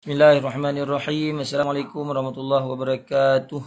Bismillahirrahmanirrahim. Assalamualaikum warahmatullahi wabarakatuh.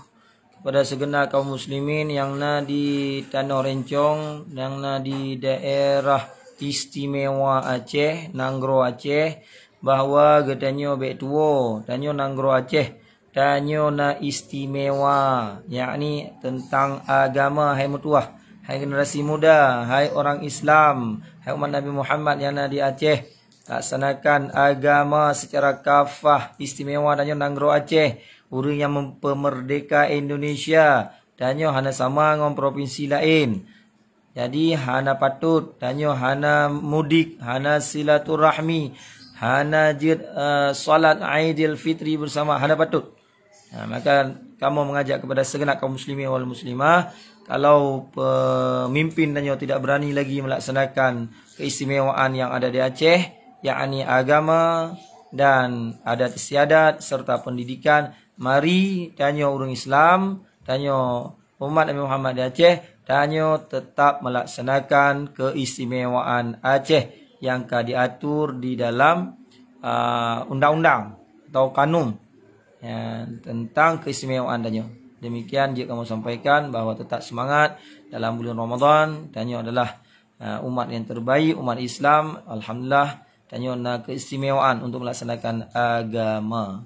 Kepada segenap kaum muslimin yang na di Tanah Rencong, yang na di daerah istimewa Aceh, Nanggro Aceh, bahawa gedanyo bek tuo, danyo Nanggro Aceh, danyo na istimewa, yakni tentang agama. Hai mutuah, hai generasi muda, hai orang Islam, hai umat Nabi Muhammad yang na di Aceh, laksanakan agama secara kafah, istimewa danyo Nanggro Aceh, urang yang memerdeka Indonesia, danyo hana sama dengan provinsi lain. Jadi hana patut, danyo hana mudik, hana silaturahmi, hana salat Aidil Fitri bersama, hana patut. Maka kamu mengajak kepada segenap kaum muslimin wal muslimah, kalau pemimpin danyo tidak berani lagi melaksanakan keistimewaan yang ada di Aceh, yakni agama dan adat istiadat serta pendidikan, mari danyo urang Islam, danyo umat Nabi Muhammad di Aceh, danyo tetap melaksanakan keistimewaan Aceh yang diatur di dalam undang-undang atau kanun tentang keistimewaan danyo. Demikian jika kamu sampaikan bahawa tetap semangat dalam bulan Ramadan, danyo adalah umat yang terbaik, umat Islam, alhamdulillah, danyo na keistimewaan untuk melaksanakan agama.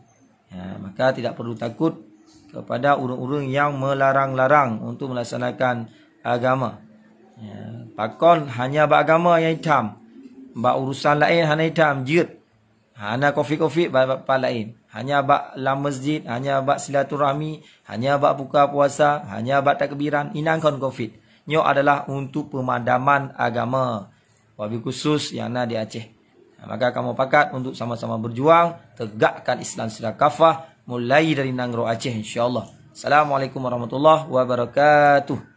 Maka tidak perlu takut kepada urang-urang yang melarang-larang untuk melaksanakan agama. Pakon hanya bak agama yang hitam, bak urusan lain hanya hitam, jut. Hanya kofi-kofi bak lain. Hanya bak dalam masjid, hanya bak silaturahmi, hanya bak buka puasa, hanya bak takbiran, inangkon covid. Nyo adalah untuk pemadaman agama, wabil khusus yang ada di Aceh. Maka kamu pakat untuk sama-sama berjuang tegakkan Islam secara kafah mulai dari Nanggro Aceh, insyaallah. Assalamualaikum warahmatullahi wabarakatuh.